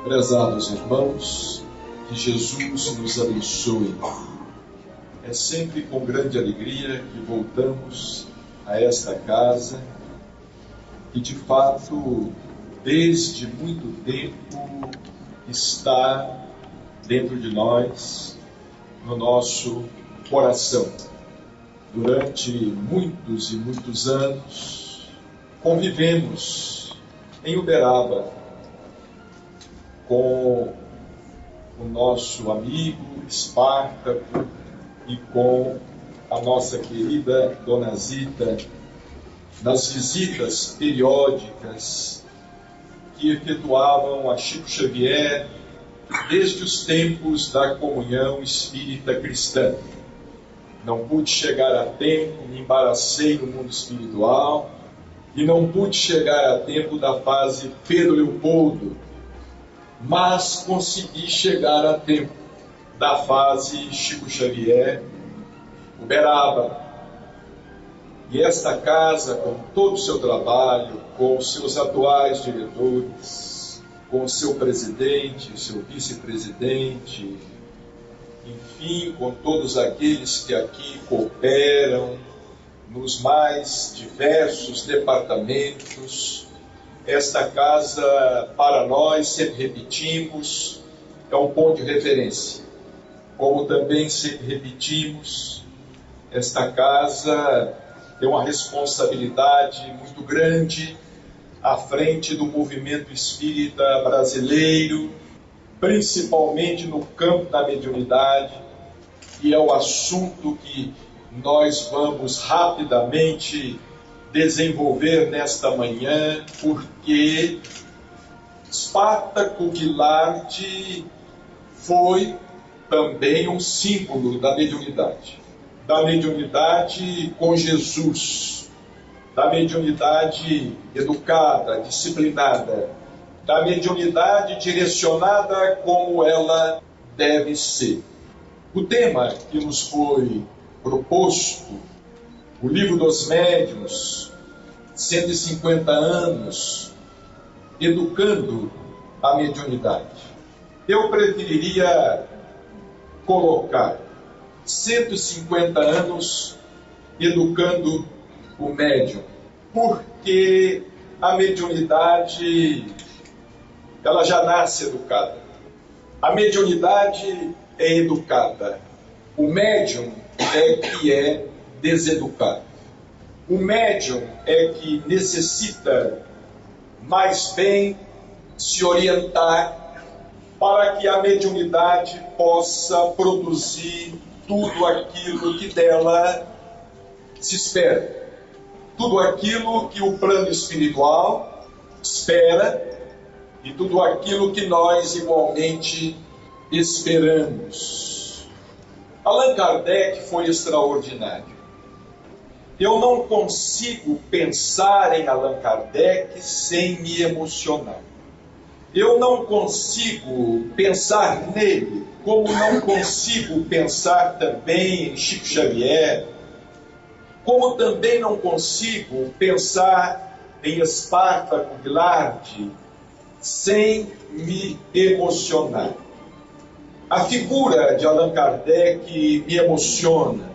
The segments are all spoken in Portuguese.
Prezados irmãos, que Jesus nos abençoe. É sempre com grande alegria que voltamos a esta casa, que de fato, desde muito tempo, está dentro de nós, no nosso coração. Durante muitos e muitos anos, convivemos em Uberaba com o nosso amigo Espartaco e com a nossa querida Dona Zita, nas visitas periódicas que efetuavam a Chico Xavier desde os tempos da comunhão espírita cristã. Não pude chegar a tempo, me embaracei no mundo espiritual e não pude chegar a tempo da fase Pedro Leopoldo, mas consegui chegar a tempo da fase Chico Xavier, Uberaba. E esta casa, com todo o seu trabalho, com os seus atuais diretores, com o seu presidente, o seu vice-presidente, enfim, com todos aqueles que aqui cooperam nos mais diversos departamentos, esta casa, para nós, sempre repetimos, é um ponto de referência. Como também sempre repetimos, esta casa tem uma responsabilidade muito grande à frente do movimento espírita brasileiro, principalmente no campo da mediunidade, que é o assunto que nós vamos rapidamente desenvolver nesta manhã, porque Espartaco Guilard foi também um símbolo da mediunidade com Jesus, da mediunidade educada, disciplinada, da mediunidade direcionada como ela deve ser. O tema que nos foi proposto, o Livro dos Médiuns, 150 anos, educando a mediunidade. Eu preferiria colocar 150 anos educando o médium, porque a mediunidade, ela já nasce educada. A mediunidade é educada. O médium é que é deseducado. O médium é que necessita mais bem se orientar para que a mediunidade possa produzir tudo aquilo que dela se espera, tudo aquilo que o plano espiritual espera e tudo aquilo que nós igualmente esperamos. Allan Kardec foi extraordinário. Eu não consigo pensar em Allan Kardec sem me emocionar. Eu não consigo pensar nele como não consigo pensar também em Chico Xavier, como também não consigo pensar em Espartaco Guilard sem me emocionar. A figura de Allan Kardec me emociona.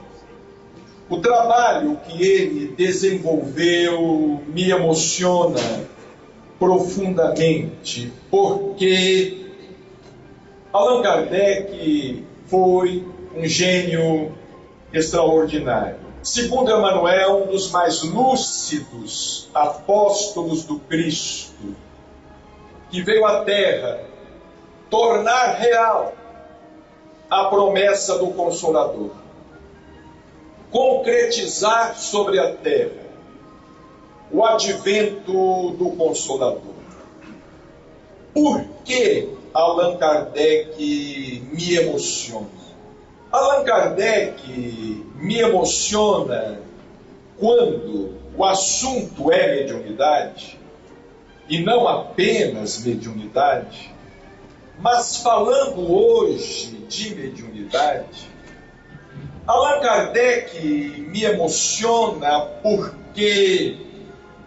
O trabalho que ele desenvolveu me emociona profundamente, porque Allan Kardec foi um gênio extraordinário. Segundo Emmanuel, um dos mais lúcidos apóstolos do Cristo, que veio à Terra tornar real a promessa do Consolador, concretizar sobre a Terra o advento do Consolador. Por que Allan Kardec me emociona? Allan Kardec me emociona quando o assunto é mediunidade, e não apenas mediunidade, mas falando hoje de mediunidade, Allan Kardec me emociona porque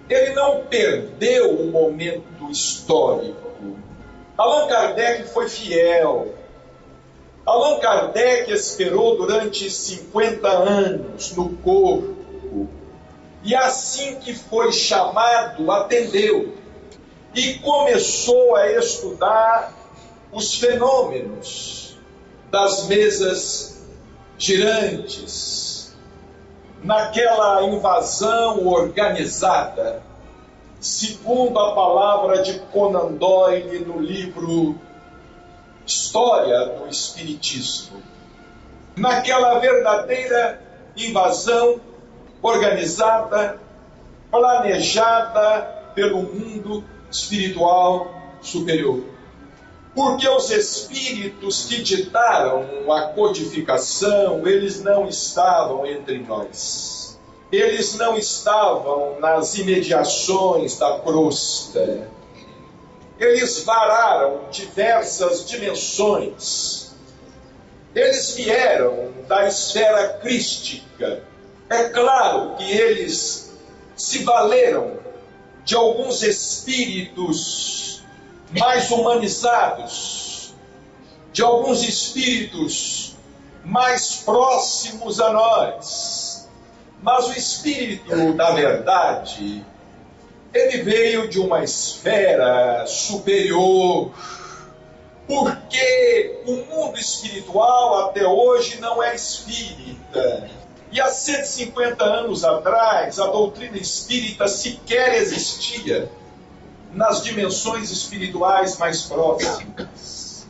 ele não perdeu o momento histórico. Allan Kardec foi fiel. Allan Kardec esperou durante 50 anos no corpo, e assim que foi chamado, atendeu, e começou a estudar os fenômenos das mesas girantes, naquela invasão organizada, segundo a palavra de Conan Doyle no livro História do Espiritismo, naquela verdadeira invasão organizada, planejada pelo mundo espiritual superior. Porque os espíritos que ditaram a codificação, eles não estavam entre nós. Eles não estavam nas imediações da crosta. Eles vararam diversas dimensões. Eles vieram da esfera crística. É claro que eles se valeram de alguns espíritos mais humanizados, de alguns espíritos mais próximos a nós. Mas o espírito da verdade, ele veio de uma esfera superior, porque o mundo espiritual até hoje não é espírita. E há 150 anos atrás, a doutrina espírita sequer existia nas dimensões espirituais mais próximas.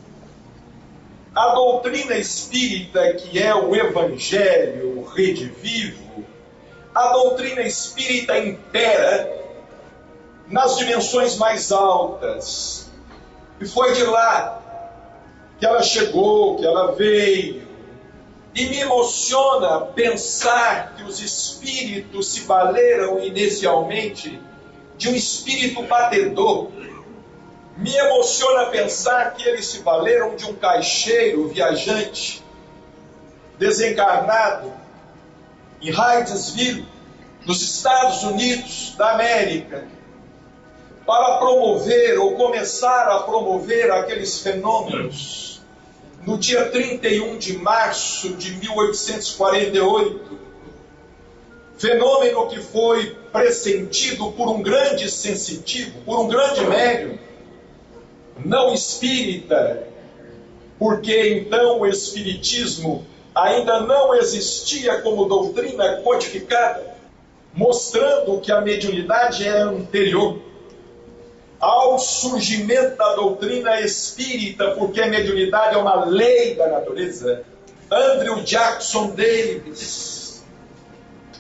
A doutrina espírita, que é o Evangelho redivivo, a doutrina espírita impera nas dimensões mais altas. E foi de lá que ela chegou, que ela veio. E me emociona pensar que os espíritos se valeram inicialmente de um espírito batedor. Me emociona pensar que eles se valeram de um caixeiro viajante, desencarnado, em Hydesville, nos Estados Unidos da América, para promover ou começar a promover aqueles fenômenos. No dia 31 de março de 1848, fenômeno que foi pressentido por um grande sensitivo, por um grande médium, não espírita, porque então o espiritismo ainda não existia como doutrina codificada, mostrando que a mediunidade é anterior ao surgimento da doutrina espírita, porque a mediunidade é uma lei da natureza. Andrew Jackson Davis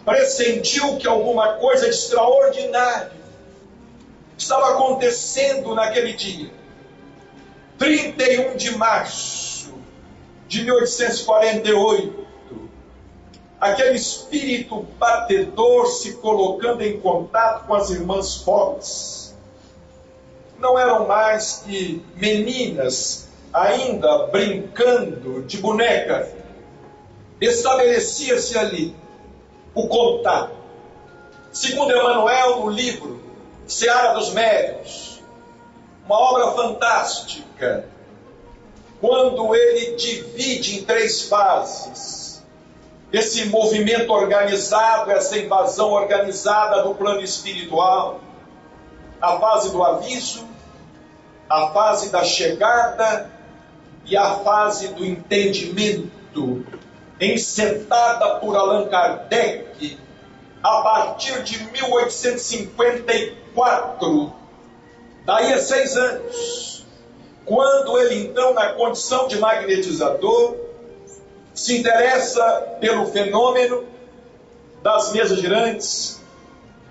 pressentiu que alguma coisa extraordinária estava acontecendo naquele dia, 31 de março de 1848, aquele espírito batedor se colocando em contato com as irmãs Fox. Não eram mais que meninas ainda brincando de boneca. Estabelecia-se ali o contato. Segundo Emmanuel, no livro Seara dos Médiuns, uma obra fantástica, quando ele divide em 3 fases esse movimento organizado, essa invasão organizada do plano espiritual, a fase do aviso, a fase da chegada e a fase do entendimento, encetada por Allan Kardec a partir de 1854, daí a 6 anos, quando ele então, na condição de magnetizador, se interessa pelo fenômeno das mesas girantes,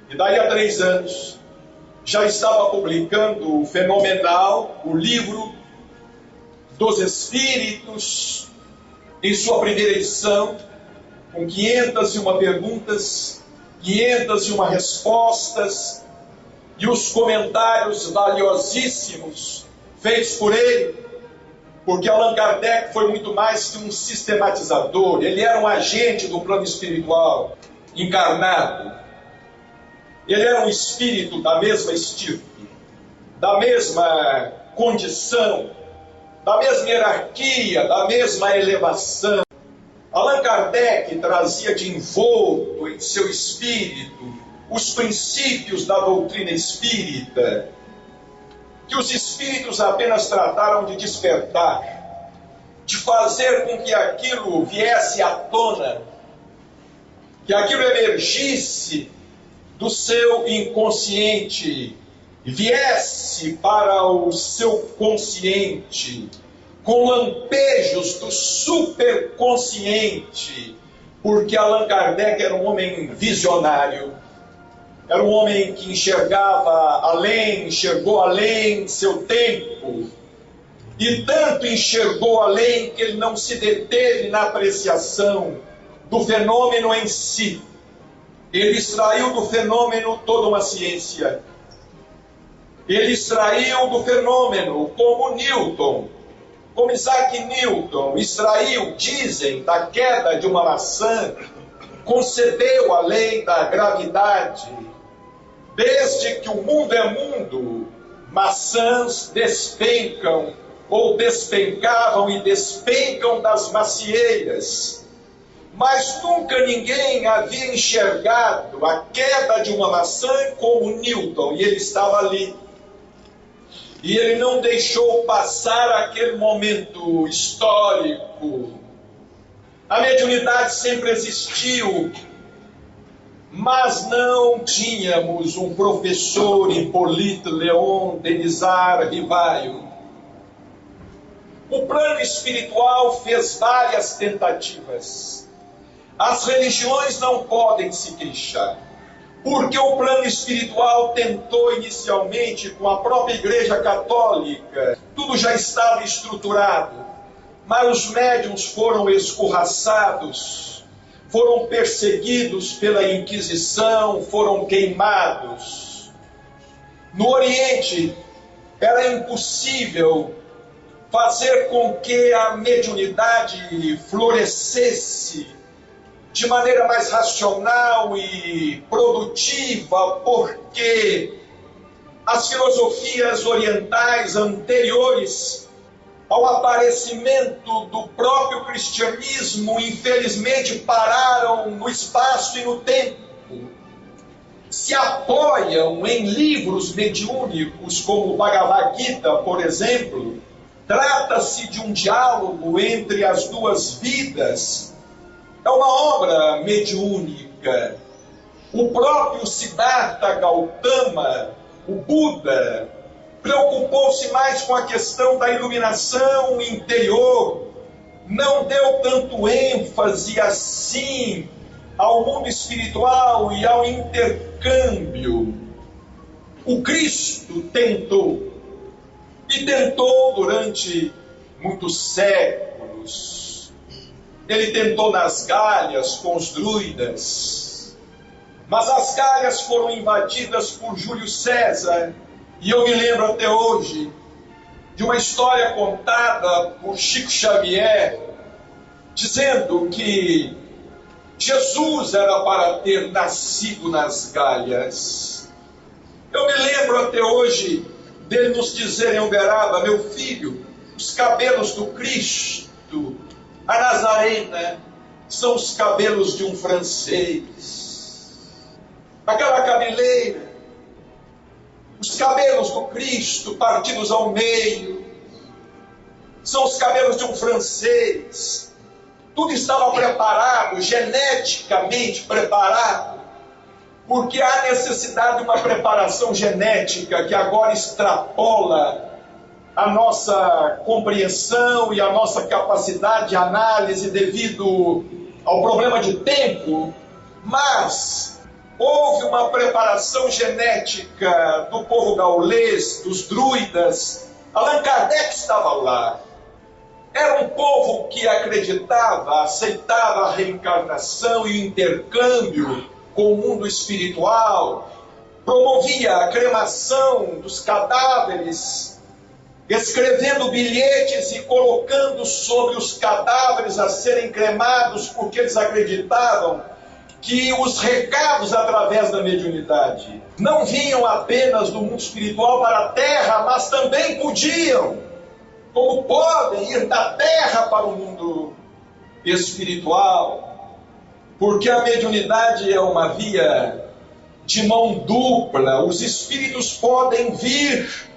e daí a 3 anos, já estava publicando o Fenomenal, o livro dos Espíritos, em sua primeira edição, com 501 perguntas, 501 respostas, e os comentários valiosíssimos feitos por ele, porque Allan Kardec foi muito mais que um sistematizador, ele era um agente do plano espiritual encarnado. Ele era um espírito da mesma estirpe, da mesma condição, da mesma hierarquia, da mesma elevação. Allan Kardec trazia de envolto em seu espírito os princípios da doutrina espírita, que os espíritos apenas trataram de despertar, de fazer com que aquilo viesse à tona, que aquilo emergisse do seu inconsciente e viesse para o seu consciente, com lampejos do superconsciente, porque Allan Kardec era um homem visionário, era um homem que enxergava além, enxergou além seu tempo, e tanto enxergou além que ele não se deteve na apreciação do fenômeno em si. Ele extraiu do fenômeno toda uma ciência. Ele extraiu do fenômeno, como Newton, como Isaac Newton extraiu, dizem, da queda de uma maçã, concebeu a lei da gravidade. Desde que o mundo é mundo, maçãs despencam, ou despencavam e despencam das macieiras. Mas nunca ninguém havia enxergado a queda de uma maçã como Newton, e ele estava ali. E ele não deixou passar aquele momento histórico. A mediunidade sempre existiu, mas não tínhamos um professor, Hippolyte Léon Denisard Rivaio. O plano espiritual fez várias tentativas. As religiões não podem se queixar, porque o plano espiritual tentou inicialmente com a própria Igreja Católica. Tudo já estava estruturado, mas os médiuns foram escorraçados, foram perseguidos pela Inquisição, foram queimados. No Oriente era impossível fazer com que a mediunidade florescesse de maneira mais racional e produtiva, porque as filosofias orientais anteriores ao aparecimento do próprio cristianismo, infelizmente, pararam no espaço e no tempo. Se apoiam em livros mediúnicos, como o Bhagavad Gita, por exemplo. Trata-se de um diálogo entre as duas vidas. É uma obra mediúnica. O próprio Siddhartha Gautama, o Buda, preocupou-se mais com a questão da iluminação interior, não deu tanto ênfase assim ao mundo espiritual e ao intercâmbio. O Cristo tentou, e tentou durante muitos séculos. Ele tentou nas Gálias com os druidas, mas as Gálias foram invadidas por Júlio César, e eu me lembro até hoje de uma história contada por Chico Xavier, dizendo que Jesus era para ter nascido nas Gálias. Eu me lembro até hoje dele nos dizer em Uberaba: meu filho, os cabelos do Cristo, a Nazarena, são os cabelos de um francês. Aquela cabeleira, os cabelos do Cristo partidos ao meio, são os cabelos de um francês. Tudo estava preparado, geneticamente preparado, porque há necessidade de uma preparação genética que agora extrapola a nossa compreensão e a nossa capacidade de análise devido ao problema de tempo, mas houve uma preparação genética do povo gaulês, dos druidas. Allan Kardec estava lá. Era um povo que acreditava, aceitava a reencarnação e o intercâmbio com o mundo espiritual, promovia a cremação dos cadáveres, escrevendo bilhetes e colocando sobre os cadáveres a serem cremados, porque eles acreditavam que os recados através da mediunidade não vinham apenas do mundo espiritual para a terra, mas também podiam, como podem, ir da terra para o mundo espiritual, porque a mediunidade é uma via de mão dupla. Os espíritos podem vir,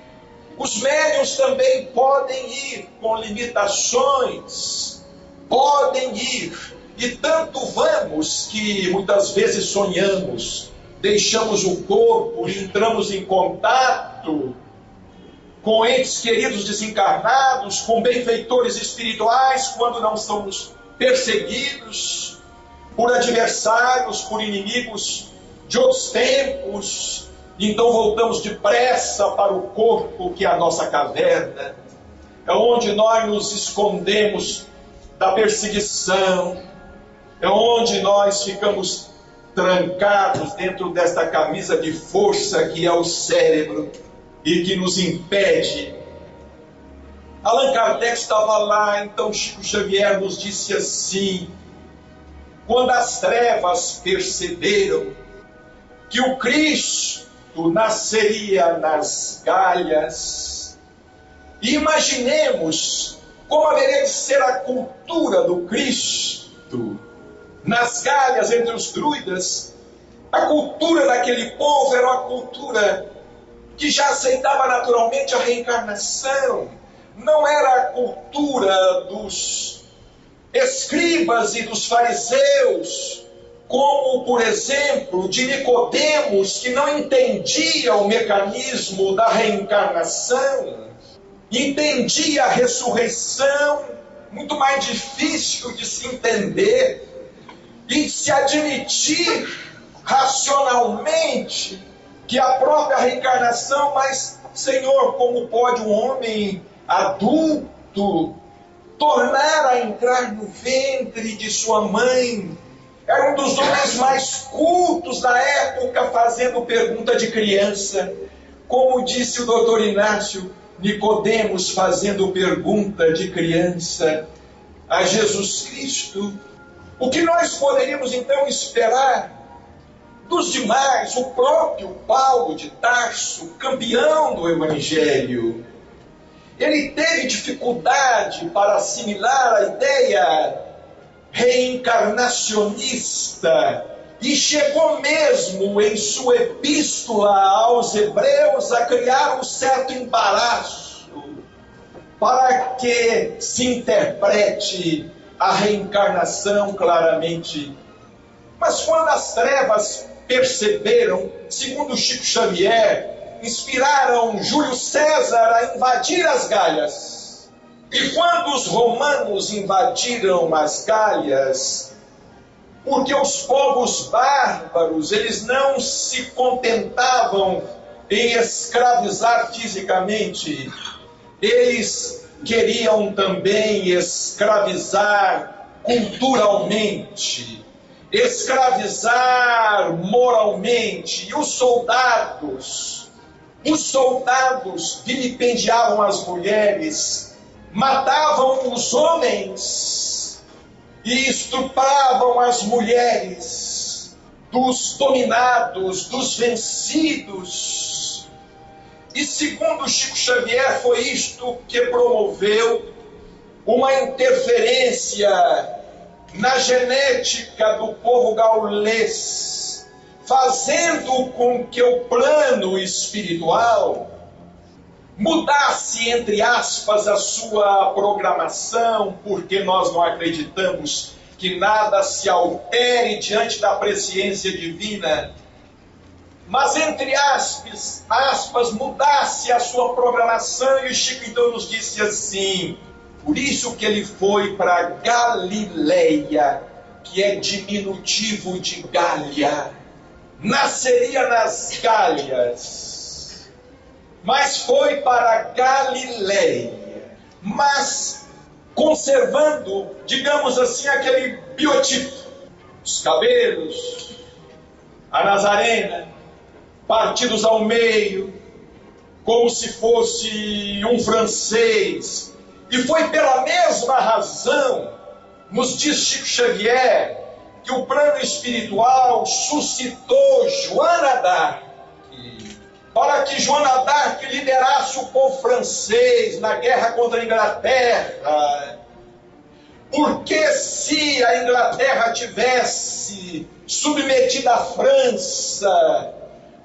os médiuns também podem ir com limitações, podem ir. E tanto vamos que muitas vezes sonhamos, deixamos o corpo e entramos em contato com entes queridos desencarnados, com benfeitores espirituais, quando não somos perseguidos por adversários, por inimigos de outros tempos. Então voltamos depressa para o corpo, que é a nossa caverna, é onde nós nos escondemos da perseguição, é onde nós ficamos trancados dentro desta camisa de força que é o cérebro e que nos impede. Allan Kardec estava lá, então Chico Xavier nos disse assim: quando as trevas perceberam que o Cristo nasceria nas galhas, imaginemos como haveria de ser a cultura do Cristo nas galhas entre os druidas. A cultura daquele povo era uma cultura que já aceitava naturalmente a reencarnação. Não era a cultura dos escribas e dos fariseus, como, por exemplo, de Nicodemos, que não entendia o mecanismo da reencarnação, entendia a ressurreição, muito mais difícil de se entender e de se admitir racionalmente que a própria reencarnação. Mas, Senhor, como pode um homem adulto tornar a entrar no ventre de sua mãe? Era um dos homens mais cultos da época, fazendo pergunta de criança. Como disse o doutor Inácio, Nicodemos fazendo pergunta de criança a Jesus Cristo. O que nós poderíamos então esperar dos demais? O próprio Paulo de Tarso, campeão do Evangelho, ele teve dificuldade para assimilar a ideia reencarnacionista e chegou mesmo em sua epístola aos Hebreus a criar um certo embaraço para que se interprete a reencarnação claramente. Mas quando as trevas perceberam, segundo Chico Xavier, inspiraram Júlio César a invadir as Galhas. E quando os romanos invadiram as Galhas, porque os povos bárbaros, eles não se contentavam em escravizar fisicamente, eles queriam também escravizar culturalmente, escravizar moralmente. E os soldados vilipendiavam as mulheres, matavam os homens e estupravam as mulheres dos dominados, dos vencidos. E segundo Chico Xavier, foi isto que promoveu uma interferência na genética do povo gaulês, fazendo com que o plano espiritual mudasse, entre aspas, a sua programação, porque nós não acreditamos que nada se altere diante da presciência divina, mas, entre aspas, mudasse a sua programação. E o Chico então nos disse assim: por isso que ele foi para Galileia, que é diminutivo de Gália, nasceria nas Galhas, mas foi para Galileia, mas conservando, digamos assim, aquele biotipo, os cabelos, a Nazarena, partidos ao meio, como se fosse um francês. E foi pela mesma razão, nos diz Chico Xavier, que o plano espiritual suscitou Joana d'Arc, para que Joana d'Arc liderasse o povo francês na guerra contra a Inglaterra. Porque se a Inglaterra tivesse submetido a França,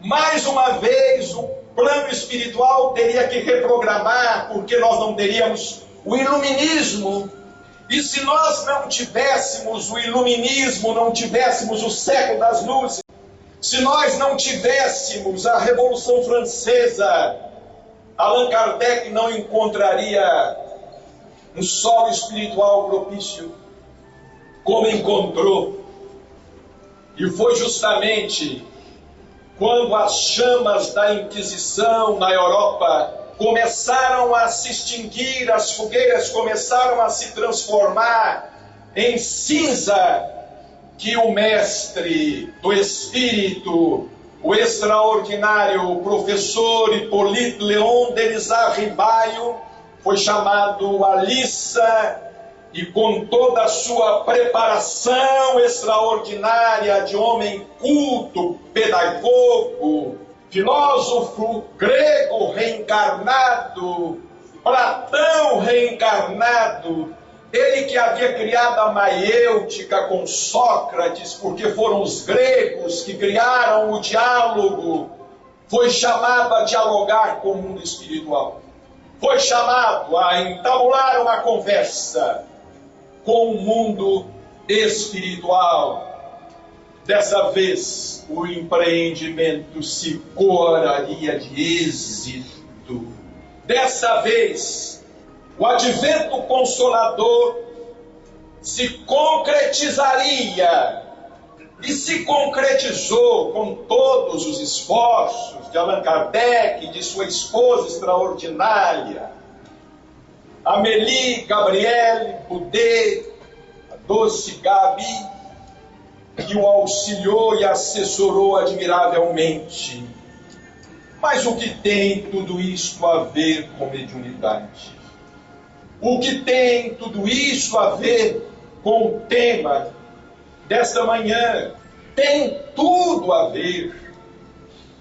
mais uma vez o plano espiritual teria que reprogramar, porque nós não teríamos o iluminismo. E se nós não tivéssemos o iluminismo, não tivéssemos o século das luzes, se nós não tivéssemos a Revolução Francesa, Allan Kardec não encontraria um solo espiritual propício como encontrou. E foi justamente quando as chamas da Inquisição na Europa começaram a se extinguir, as fogueiras começaram a se transformar em cinza, que o mestre do Espírito, o extraordinário professor Hippolyte Léon Denis Ribaio, foi chamado à liça e com toda a sua preparação extraordinária de homem culto, pedagogo, filósofo grego reencarnado, Platão reencarnado, ele que havia criado a maiêutica com Sócrates, porque foram os gregos que criaram o diálogo, foi chamado a dialogar com o mundo espiritual. Foi chamado a entabular uma conversa com o mundo espiritual. Dessa vez, o empreendimento se coroaria de êxito. Dessa vez, o advento consolador se concretizaria e se concretizou com todos os esforços de Allan Kardec e de sua esposa extraordinária, Amélie Gabrielle Boudet, a doce Gabi, que o auxiliou e assessorou admiravelmente. Mas o que tem tudo isto a ver com mediunidade? O que tem tudo isso a ver com o tema desta manhã? Tem tudo a ver,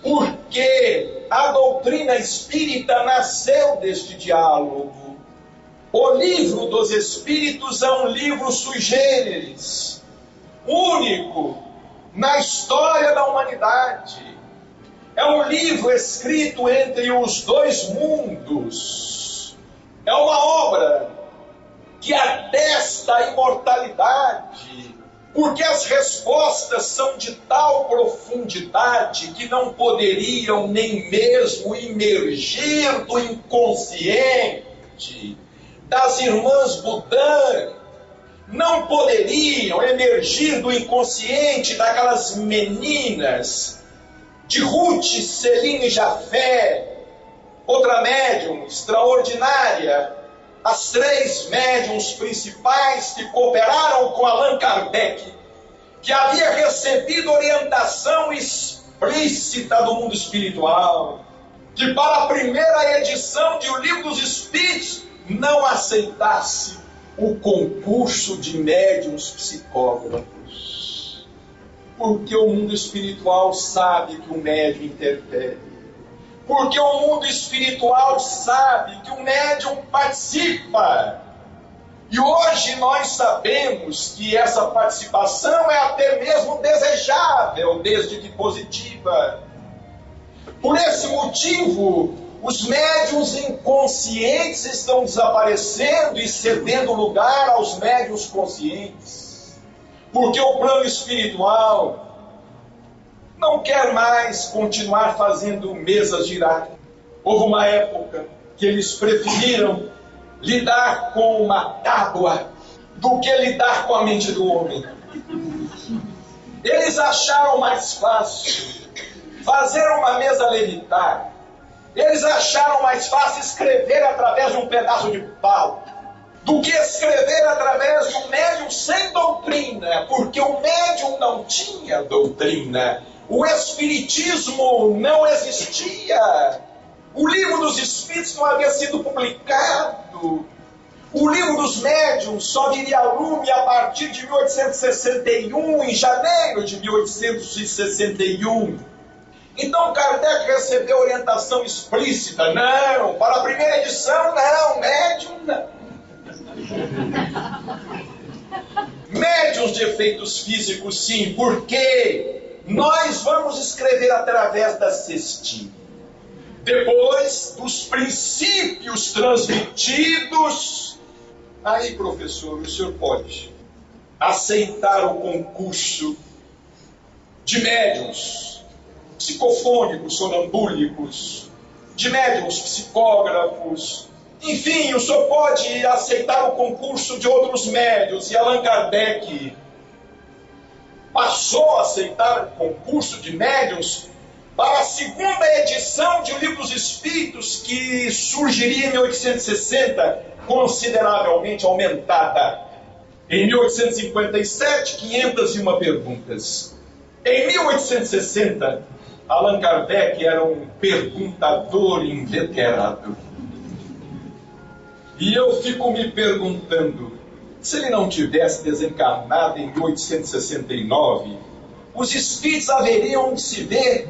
porque a doutrina espírita nasceu deste diálogo. O livro dos Espíritos é um livro sui generis, único na história da humanidade. É um livro escrito entre os dois mundos. É uma obra que atesta a imortalidade, porque as respostas são de tal profundidade que não poderiam nem mesmo emergir do inconsciente das irmãs Boudin, não poderiam emergir do inconsciente daquelas meninas de Ruth, Celine Jafé, outra médium extraordinária, as três médiums principais que cooperaram com Allan Kardec, que havia recebido orientação explícita do mundo espiritual, que para a primeira edição de O Livro dos Espíritos não aceitasse o concurso de médiuns psicógrafos, porque o mundo espiritual sabe que o médium interfere, porque o mundo espiritual sabe que o médium participa. E hoje nós sabemos que essa participação é até mesmo desejável, desde que positiva. Por esse motivo, os médiuns inconscientes estão desaparecendo e cedendo lugar aos médiuns conscientes. Porque o plano espiritual não quer mais continuar fazendo mesas girar. Houve uma época que eles preferiram lidar com uma tábua do que lidar com a mente do homem. Eles acharam mais fácil fazer uma mesa levitar. Eles acharam mais fácil escrever através de um pedaço de pau do que escrever através de um médium sem doutrina, porque o médium não tinha doutrina. O Espiritismo não existia. O Livro dos Espíritos não havia sido publicado. O livro dos médiuns só viria a lume a partir de 1861, em janeiro de 1861. Então Kardec recebeu orientação explícita: não, para a primeira edição não, médium não. Médiuns de efeitos físicos sim, porque nós vamos escrever através da cestinha. Depois dos princípios transmitidos, aí, professor, o senhor pode aceitar o concurso de médiuns psicofônicos, sonambúlicos, de médiuns psicógrafos, enfim, o senhor pode aceitar o concurso de outros médiuns. E Allan Kardec passou a aceitar o concurso de médiuns para a segunda edição de O Livro dos Espíritos, que surgiria em 1860, consideravelmente aumentada. Em 1857, 501 perguntas. Em 1860, Allan Kardec era um perguntador inveterado. E eu fico me perguntando, se ele não tivesse desencarnado em 1869, os espíritos haveriam de se ver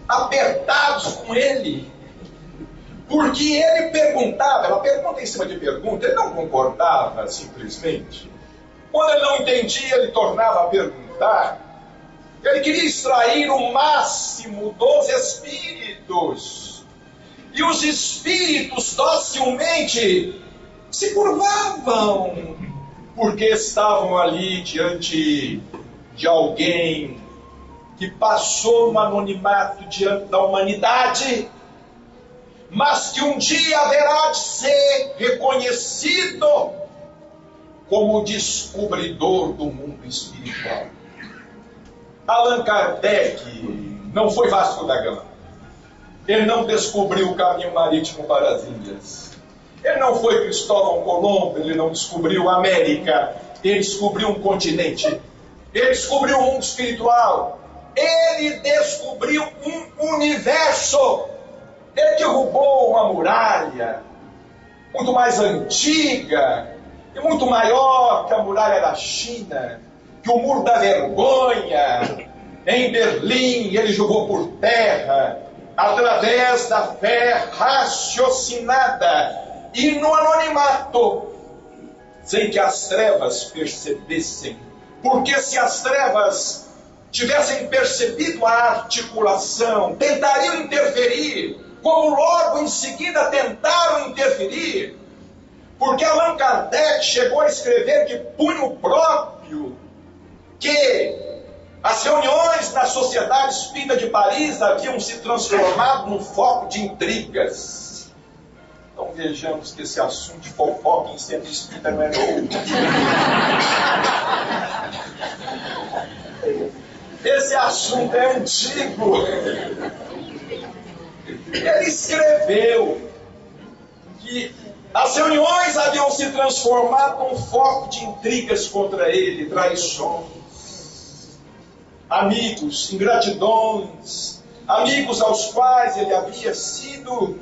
apertados com ele, porque ele perguntava, ela pergunta em cima de pergunta, ele não concordava simplesmente. Quando ele não entendia, ele tornava a perguntar. Ele queria extrair o máximo dos espíritos. E os espíritos docilmente se curvavam, porque estavam ali diante de alguém que passou no anonimato diante da humanidade, mas que um dia haverá de ser reconhecido como o descobridor do mundo espiritual. Allan Kardec não foi Vasco da Gama. Ele não descobriu o caminho marítimo para as Índias. Ele não foi Cristóvão Colombo, ele não descobriu a América. Ele descobriu um continente. Ele descobriu o mundo espiritual. Ele descobriu um universo. Ele derrubou uma muralha muito mais antiga e muito maior que a muralha da China, que o muro da vergonha em Berlim ele jogou por terra, através da fé raciocinada e no anonimato, sem que as trevas percebessem. Porque se as trevas tivessem percebido a articulação, tentariam interferir, como logo em seguida tentaram interferir, porque Allan Kardec chegou a escrever de punho próprio que as reuniões da Sociedade Espírita de Paris haviam se transformado num foco de intrigas. Então vejamos que esse assunto de fofoca em centro espírita não é novo. Esse assunto é antigo. Ele escreveu que as reuniões haviam se transformado num foco de intrigas contra ele, traições. Amigos, ingratidões, amigos aos quais ele havia sido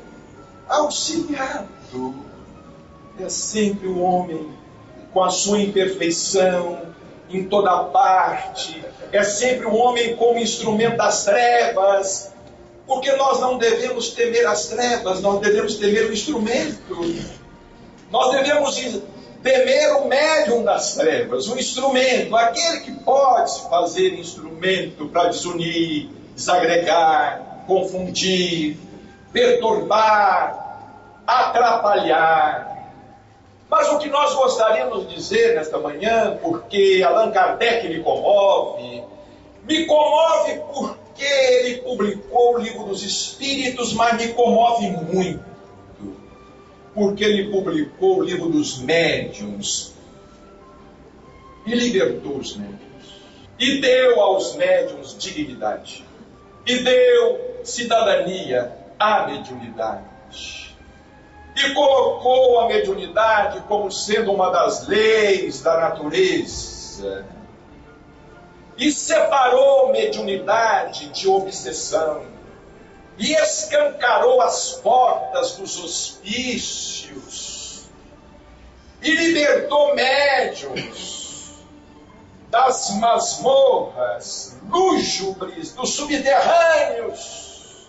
auxiliado. É sempre um homem com a sua imperfeição em toda parte, é sempre um homem como instrumento das trevas, porque nós não devemos temer as trevas, nós devemos temer o instrumento, nós devemos temer o médium das trevas, o instrumento, aquele que pode fazer instrumento para desunir, desagregar, confundir, perturbar, atrapalhar. Mas o que nós gostaríamos de dizer nesta manhã, porque Allan Kardec me comove porque ele publicou o Livro dos Espíritos, mas me comove muito porque ele publicou o Livro dos Médiuns e libertou os médiuns, e deu aos médiuns dignidade, e deu cidadania à mediunidade, e colocou a mediunidade como sendo uma das leis da natureza, e separou mediunidade de obsessão, e escancarou as portas dos hospícios, e libertou médiuns das masmorras lúgubres, dos subterrâneos,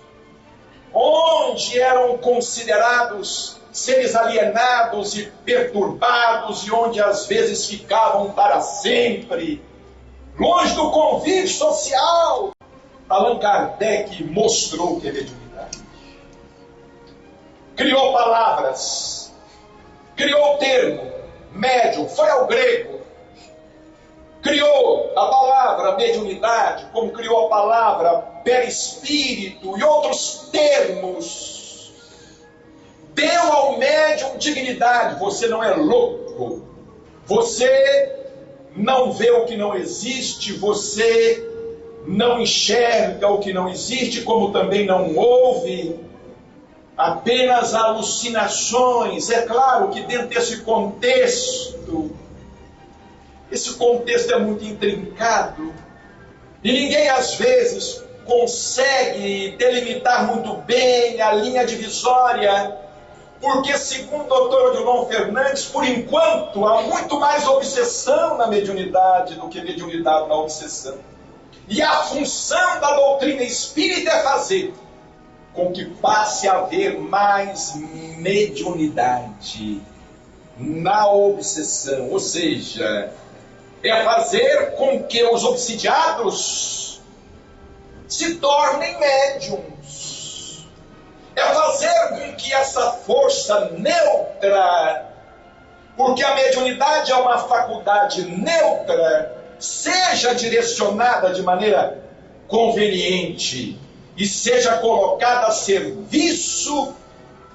onde eram considerados seres alienados e perturbados, e onde às vezes ficavam para sempre, longe do convívio social. Allan Kardec mostrou que é mediunidade. Criou palavras, criou o termo médium, foi ao grego, criou a palavra mediunidade, como criou a palavra perispírito e outros termos. Deu ao médium dignidade. Você não é louco, você não vê o que não existe, você não enxerga o que não existe, como também não ouve, apenas alucinações. É claro que dentro desse contexto, esse contexto é muito intrincado, e ninguém às vezes consegue delimitar muito bem a linha divisória, porque segundo o Dr. Odilon Fernandes, por enquanto, há muito mais obsessão na mediunidade do que mediunidade na obsessão. E a função da doutrina espírita é fazer com que passe a haver mais mediunidade na obsessão, ou seja, é fazer com que os obsidiados se tornem médiums, é fazer com que essa força neutra, porque a mediunidade é uma faculdade neutra, seja direcionada de maneira conveniente e seja colocada a serviço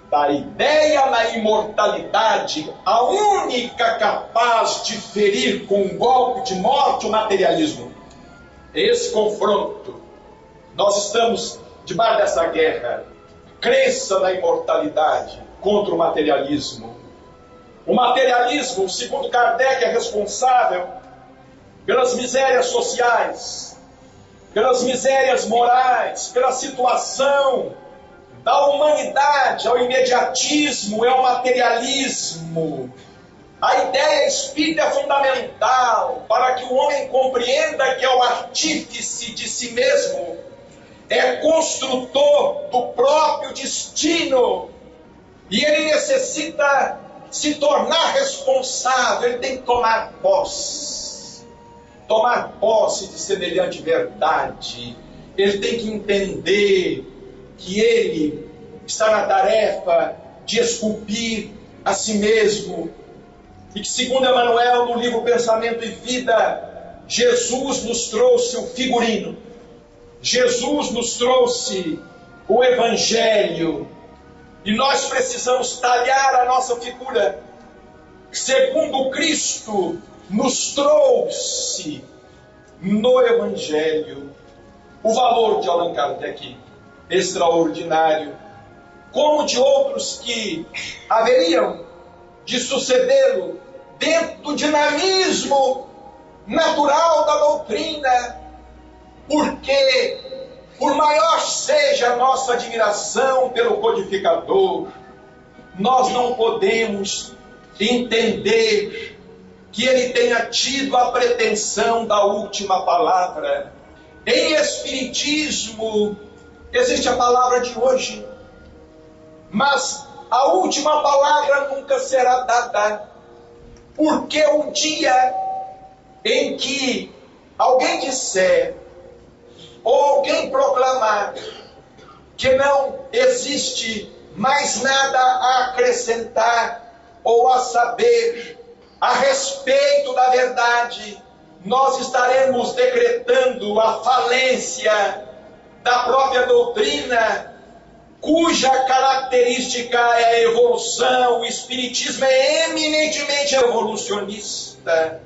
da ideia na imortalidade, a única capaz de ferir com um golpe de morte o materialismo. Esse confronto, nós estamos debaixo dessa guerra, crença na imortalidade contra o materialismo. O materialismo, segundo Kardec, é responsável pelas misérias sociais, pelas misérias morais, pela situação da humanidade. É o imediatismo, é o materialismo. A ideia espírita é fundamental para que o homem compreenda que é o artífice de si mesmo, é construtor do próprio destino, e ele necessita se tornar responsável, ele tem que tomar posse de semelhante verdade. Ele tem que entender que ele está na tarefa de esculpir a si mesmo, e que, segundo Emmanuel, no livro Pensamento e Vida, Jesus nos trouxe o figurino, Jesus nos trouxe o Evangelho, e nós precisamos talhar a nossa figura segundo Cristo nos trouxe no Evangelho. O valor de Allan Kardec extraordinário, como de outros que haveriam de sucedê-lo dentro do dinamismo natural da doutrina, porque por maior seja a nossa admiração pelo codificador, nós não podemos entender que ele tenha tido a pretensão da última palavra. Em Espiritismo existe a palavra de hoje, mas a última palavra nunca será dada, porque o dia em que alguém disser ou alguém proclamar que não existe mais nada a acrescentar ou a saber a respeito da verdade, nós estaremos decretando a falência da própria doutrina, cuja característica é a evolução. O Espiritismo é eminentemente evolucionista.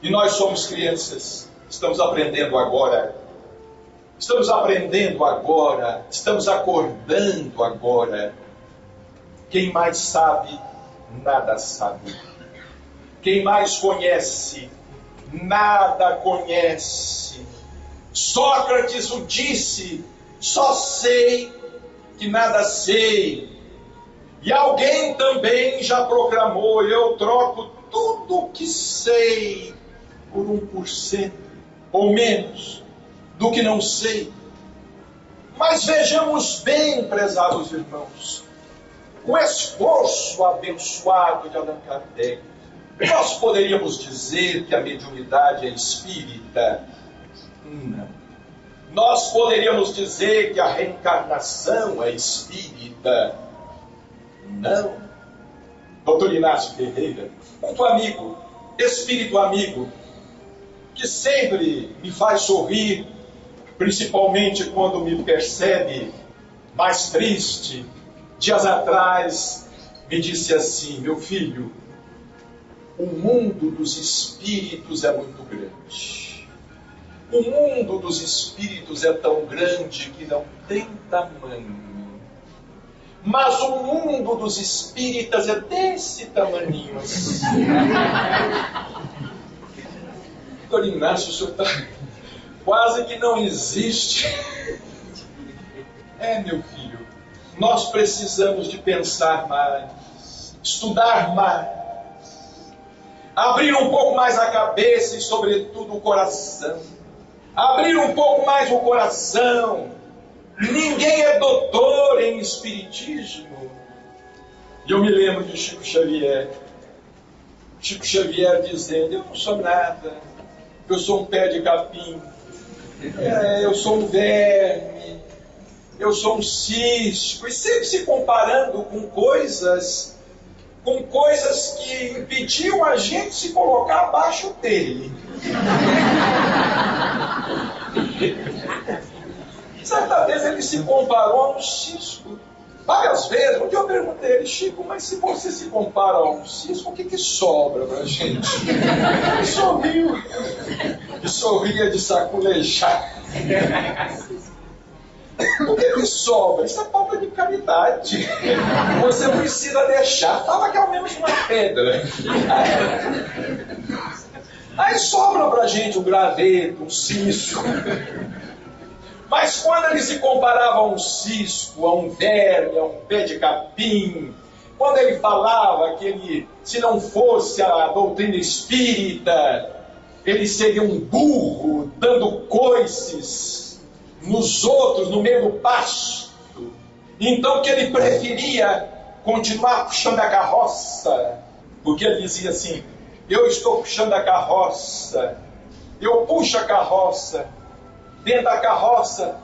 E nós somos crianças, estamos aprendendo agora. Estamos aprendendo agora, estamos acordando agora. Quem mais sabe, nada sabe. Quem mais conhece, nada conhece. Sócrates o disse: só sei que nada sei. E alguém também já proclamou: eu troco tudo o que sei por 1% ou menos do que não sei. Mas vejamos bem, prezados irmãos, o esforço abençoado de Allan Kardec. Nós poderíamos dizer que a mediunidade é espírita? Não. Nós poderíamos dizer que a reencarnação é espírita? Não. Doutor Inácio Ferreira, muito amigo, espírito amigo, que sempre me faz sorrir, principalmente quando me percebe mais triste. Dias atrás me disse assim: meu filho, o mundo dos espíritos é muito grande. O mundo dos espíritos é tão grande que não tem tamanho. Mas o mundo dos espíritas é desse tamaninho assim. Doutor Inácio, o senhor está... quase que não existe. Meu filho, nós precisamos de pensar mais, estudar mais, abrir um pouco mais a cabeça e, sobretudo, o coração. Abrir um pouco mais o coração. Ninguém é doutor em espiritismo. E eu me lembro de Chico Xavier. Chico Xavier dizendo: eu não sou nada, eu sou um pé de capim, eu sou um verme, eu sou um cisco. E sempre se comparando com coisas que impediam a gente se colocar abaixo dele. Certa vez ele se comparou a um cisco. Várias vezes, um dia eu perguntei a ele: Chico, mas se você se compara a um cisco, o que sobra pra gente? Ele sorriu. E sorria de saculejar. O que sobra? Isso é falta de caridade. Você precisa deixar. Fala que é ao menos uma pedra. Aí sobra pra gente um graveto, um cisco. Mas quando ele se comparava a um cisco, a um verme, a um pé de capim, quando ele falava que ele, se não fosse a doutrina espírita, ele seria um burro, dando coices nos outros, no meio do pasto, então que ele preferia continuar puxando a carroça, porque ele dizia assim: eu estou puxando a carroça, eu puxo a carroça. Dentro da carroça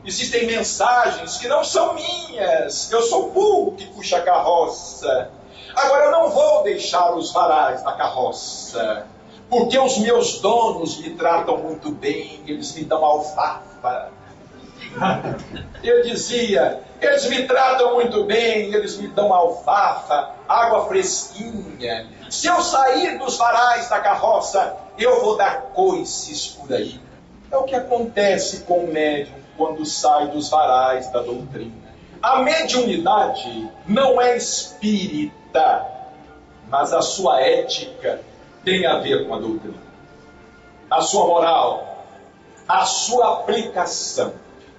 existem mensagens que não são minhas. Eu sou o burro que puxa a carroça. Agora eu não vou deixar os varais da carroça, porque os meus donos me tratam muito bem, eles me dão alfafa. Eu dizia: eles me tratam muito bem, eles me dão alfafa, água fresquinha. Se eu sair dos varais da carroça, eu vou dar coices por aí. É o que acontece com o médium quando sai dos varais da doutrina. A mediunidade não é espírita, mas a sua ética tem a ver com a doutrina. A sua moral, a sua aplicação.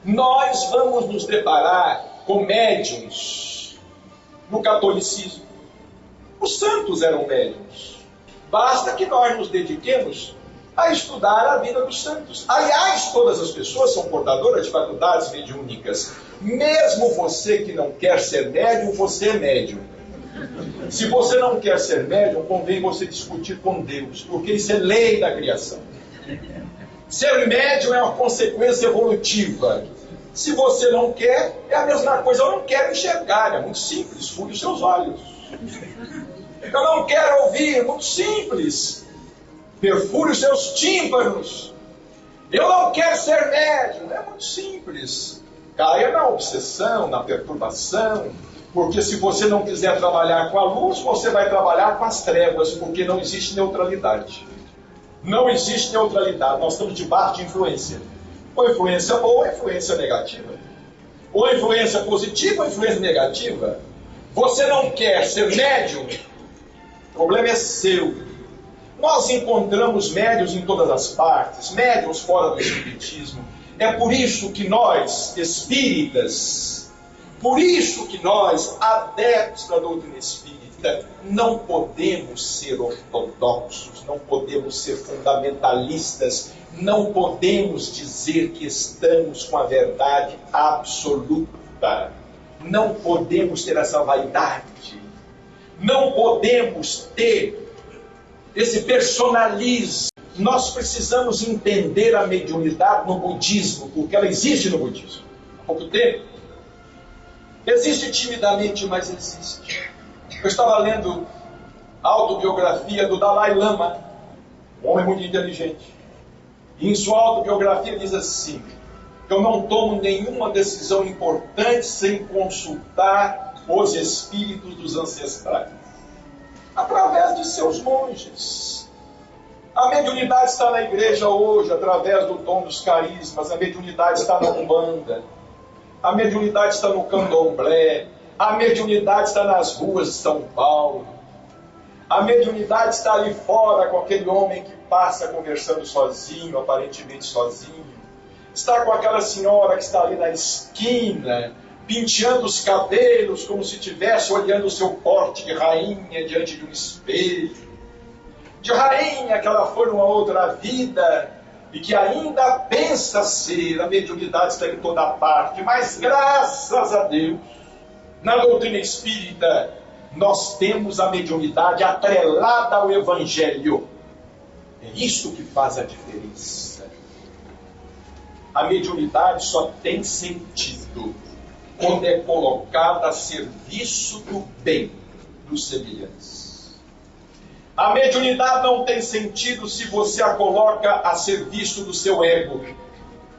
Nós vamos nos deparar com médiuns no catolicismo. Os santos eram médiuns. Basta que nós nos dediquemos a estudar a vida dos santos. Aliás, todas as pessoas são portadoras de faculdades mediúnicas. Mesmo você que não quer ser médium, você é médium. Se você não quer ser médium, convém você discutir com Deus, porque isso é lei da criação. Ser médium é uma consequência evolutiva. Se você não quer, é a mesma coisa: eu não quero enxergar, é muito simples, fure os seus olhos. Eu não quero ouvir, é muito simples, perfure os seus tímpanos. Eu não quero ser médium, é muito simples, caia na obsessão, na perturbação, porque se você não quiser trabalhar com a luz, você vai trabalhar com as trevas, porque não existe neutralidade. Não existe neutralidade, nós estamos debaixo de influência. Ou influência boa ou influência negativa. Ou influência positiva ou influência negativa. Você não quer ser médium, o problema é seu. Nós encontramos médiuns em todas as partes, médiuns fora do espiritismo. É por isso que nós, espíritas, Por isso que nós, adeptos da doutrina espírita, não podemos ser ortodoxos, não podemos ser fundamentalistas, não podemos dizer que estamos com a verdade absoluta, não podemos ter essa vaidade, não podemos ter esse personalismo. Nós precisamos entender a mediunidade no budismo, porque ela existe no budismo. Há pouco tempo, existe timidamente, mas existe. Eu estava lendo a autobiografia do Dalai Lama, um homem muito inteligente. E em sua autobiografia diz assim: eu não tomo nenhuma decisão importante sem consultar os espíritos dos ancestrais. Através de seus monges. A mediunidade está na igreja hoje, através do dom dos carismas. A mediunidade está na Umbanda. A mediunidade está no Candomblé. A mediunidade está nas ruas de São Paulo. A mediunidade está ali fora com aquele homem que passa conversando sozinho, aparentemente sozinho. Está com aquela senhora que está ali na esquina, penteando os cabelos como se estivesse olhando o seu porte de rainha diante de um espelho. De rainha que ela foi numa outra vida e que ainda pensa ser. A mediunidade está em toda parte, mas graças a Deus, na doutrina espírita, nós temos a mediunidade atrelada ao Evangelho. É isso que faz a diferença. A mediunidade só tem sentido quando é colocada a serviço do bem dos semelhantes. A mediunidade não tem sentido se você a coloca a serviço do seu ego,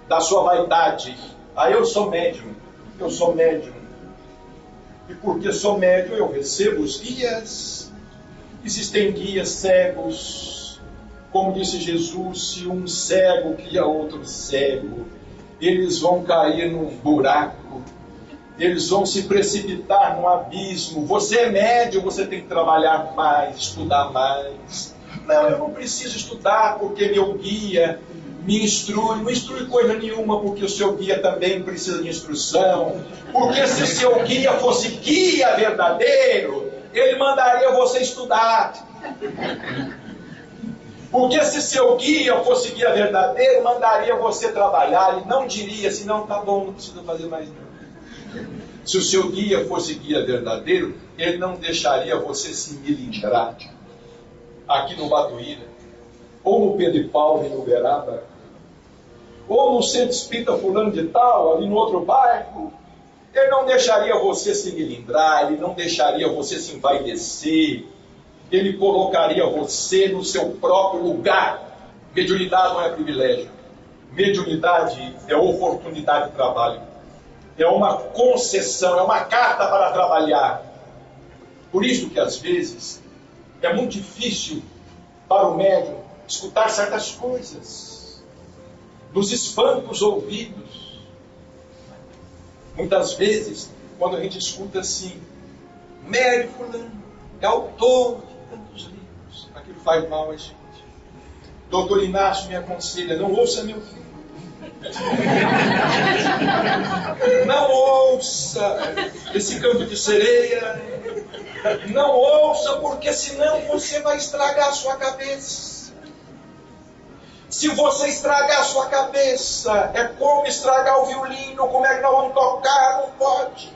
da sua vaidade. Ah, eu sou médium, eu sou médium. E porque sou médium, eu recebo os guias. Existem guias cegos. Como disse Jesus, se um cego guia outro cego, eles vão cair num buraco. Eles vão se precipitar num abismo. Você é médium, você tem que trabalhar mais, estudar mais. Não, eu não preciso estudar porque meu guia me instrui. Não instrui coisa nenhuma porque o seu guia também precisa de instrução. Porque se seu guia fosse guia verdadeiro, ele mandaria você estudar. Porque se seu guia fosse guia verdadeiro, mandaria você trabalhar. Ele não diria assim, não, tá bom, não precisa fazer mais nada. Se o seu guia fosse guia verdadeiro, ele não deixaria você se milindrar aqui no Batuíra, ou no Pedro e Paulo, em Uberaba, ou no Centro Espírita fulano de tal, ali no outro bairro. Ele não deixaria você se milindrar, ele não deixaria você se envaidecer, ele colocaria você no seu próprio lugar. Mediunidade não é privilégio, mediunidade é oportunidade de trabalho. É uma concessão, é uma carta para trabalhar. Por isso que às vezes é muito difícil para o médium escutar certas coisas. Nos espanta os ouvidos. Muitas vezes, quando a gente escuta assim, médium fulano é autor de tantos livros, aquilo faz mal a gente. Doutor Inácio me aconselha, não ouça meu filho. Não ouça esse canto de sereia. Não ouça, porque senão você vai estragar a sua cabeça. Se você estragar a sua cabeça, é como estragar o violino. Como é que nós vamos tocar? Não pode.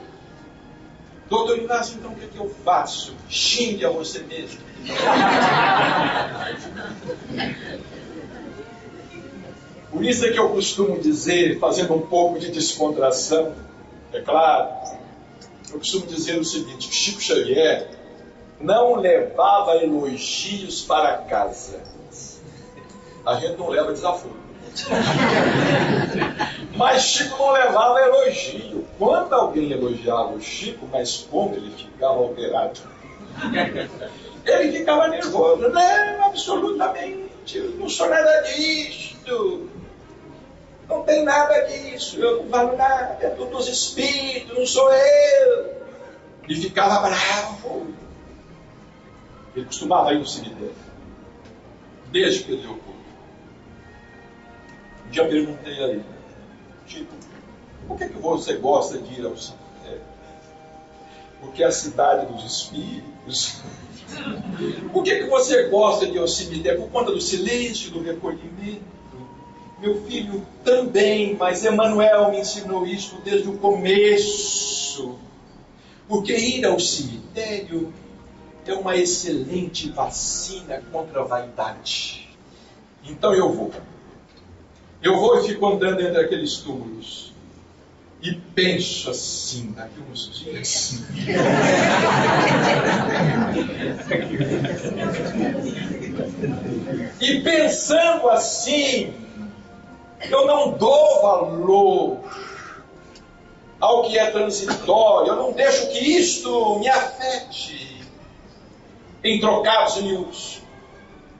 Doutor Inácio, então o que eu faço? Xingue a você mesmo. Por isso é que eu costumo dizer, fazendo um pouco de descontração, é claro, eu costumo dizer o seguinte: Chico Xavier não levava elogios para casa. A gente não leva desaforo. Mas Chico não levava elogio. Quando alguém elogiava o Chico, mas como ele ficava alterado. Ele ficava nervoso. Não, absolutamente, não sou nada disto. Não tem nada disso, eu não falo nada, é tudo dos espíritos, não sou eu. E ficava bravo. Ele costumava ir no cemitério, desde que perdeu o corpo. Um dia eu perguntei a ele: Chico, por que você gosta de ir ao cemitério? porque é a cidade dos espíritos. Por que você gosta de ir ao cemitério? Por conta do silêncio, do recolhimento? Meu filho também, mas Emmanuel me ensinou isso desde o começo. Porque ir ao cemitério é uma excelente vacina contra a vaidade. Então eu vou e fico andando entre aqueles túmulos. E penso assim, daqui uns dias. E pensando assim, eu não dou valor ao que é transitório, eu não deixo que isto me afete em trocados miúdos,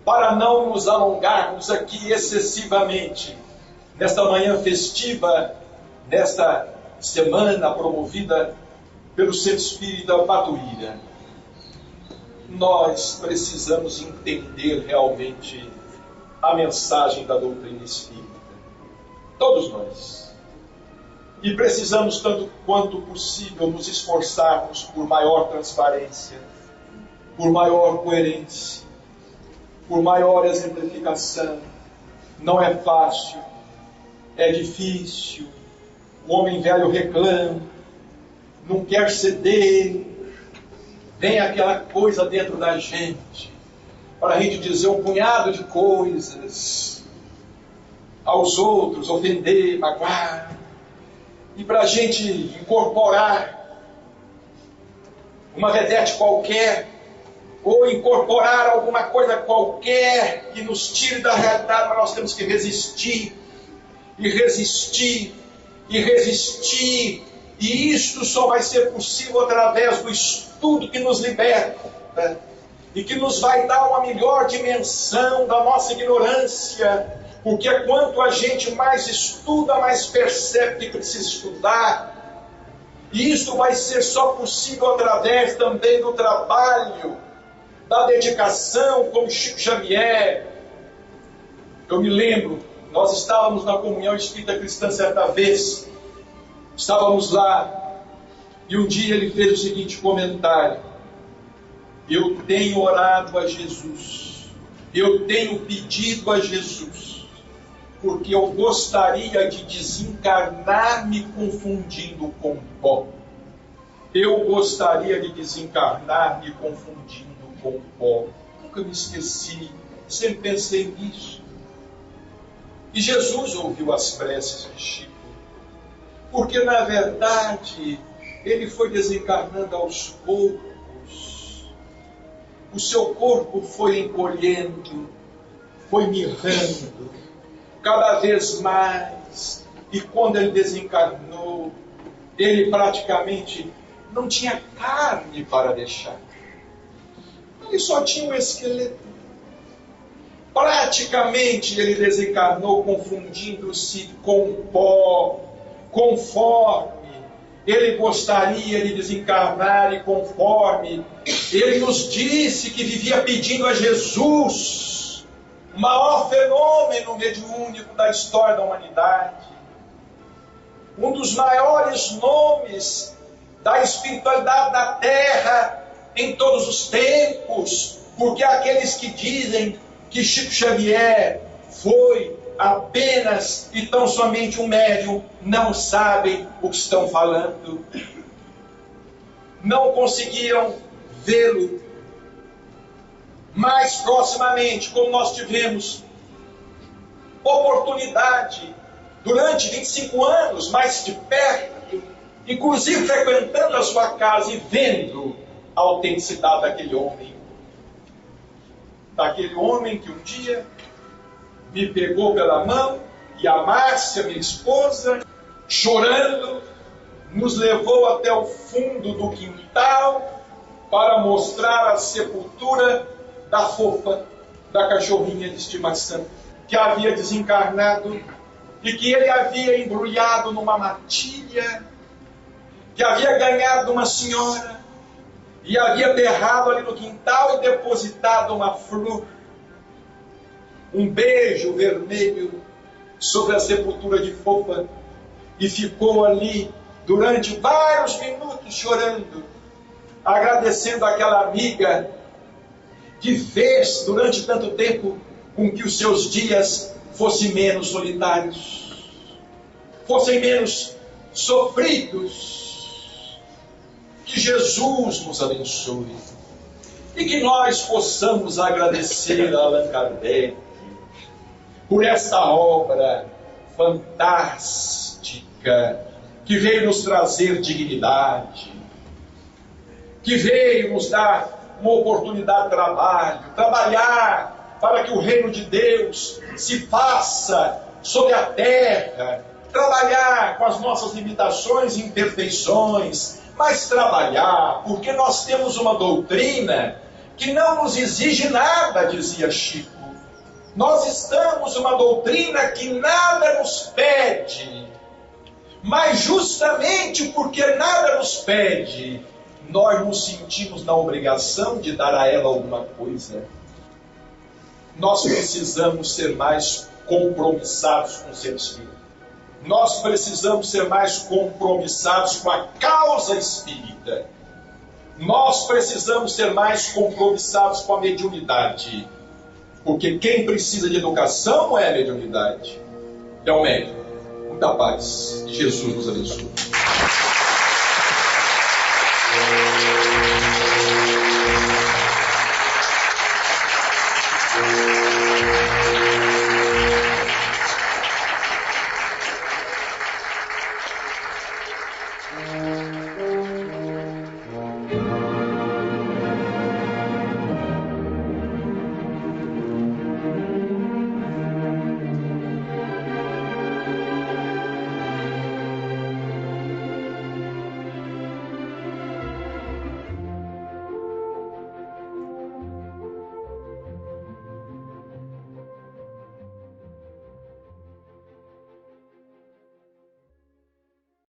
para não nos alongarmos aqui excessivamente nesta manhã festiva, nesta semana promovida pelo Centro Espírita Patuíra. Nós precisamos entender realmente a mensagem da doutrina espírita. Todos nós. E precisamos, tanto quanto possível, nos esforçarmos por maior transparência, por maior coerência, por maior exemplificação. Não é fácil, é difícil. O homem velho reclama, não quer ceder. Vem aquela coisa dentro da gente, para a gente dizer um punhado de coisas aos outros, ofender, magoar, e para a gente incorporar uma vedete qualquer, ou incorporar alguma coisa qualquer que nos tire da realidade, mas nós temos que resistir, e resistir, e resistir, e isto só vai ser possível através do estudo que nos liberta, e que nos vai dar uma melhor dimensão da nossa ignorância, porque quanto a gente mais estuda, mais percebe que precisa estudar, e isto vai ser só possível através também do trabalho, da dedicação, como Chico Xavier. Eu me lembro, nós estávamos na Comunhão Espírita Cristã certa vez, estávamos lá, e um dia ele fez o seguinte comentário: eu tenho orado a Jesus, eu tenho pedido a Jesus, porque eu gostaria de desencarnar me confundindo com pó. Eu gostaria de desencarnar me confundindo com pó. Nunca me esqueci, sempre pensei nisso. E Jesus ouviu as preces de Chico, porque na verdade ele foi desencarnando aos poucos. O seu corpo foi encolhendo, foi mirrando, cada vez mais. E quando ele desencarnou, ele praticamente não tinha carne para deixar. Ele só tinha um esqueleto. Praticamente ele desencarnou confundindo-se com pó, conforme ele gostaria de desencarnar e conforme ele nos disse que vivia pedindo a Jesus, o maior fenômeno mediúnico da história da humanidade, um dos maiores nomes da espiritualidade da Terra em todos os tempos, porque aqueles que dizem que Chico Xavier foi apenas e tão somente um médium não sabem o que estão falando, não conseguiram vê-lo mais proximamente, como nós tivemos oportunidade durante 25 anos, mais de perto, inclusive frequentando a sua casa e vendo a autenticidade daquele homem que um dia me pegou pela mão, e a Márcia, minha esposa, chorando, nos levou até o fundo do quintal para mostrar a sepultura da fofa, da cachorrinha de estimação, que havia desencarnado e que ele havia embrulhado numa matilha, que havia ganhado uma senhora e havia aterrado ali no quintal e depositado uma flor, um beijo vermelho sobre a sepultura de fofa, e ficou ali durante vários minutos chorando, agradecendo àquela amiga que fez durante tanto tempo com que os seus dias fossem menos solitários, fossem menos sofridos. Que Jesus nos abençoe e que nós possamos agradecer a Allan Kardec por esta obra fantástica que veio nos trazer dignidade, que veio nos dar uma oportunidade de trabalhar para que o reino de Deus se faça sobre a terra, trabalhar com as nossas limitações e imperfeições, mas trabalhar, porque nós temos uma doutrina que não nos exige nada, dizia Chico. Nós estamos uma doutrina que nada nos pede, mas justamente porque nada nos pede, nós nos sentimos na obrigação de dar a ela alguma coisa. Nós precisamos ser mais compromissados com o ser espírita. Nós precisamos ser mais compromissados com a causa espírita. Nós precisamos ser mais compromissados com a mediunidade. Porque quem precisa de educação não é a mediunidade, é o médium. Muita paz. E Jesus nos abençoe.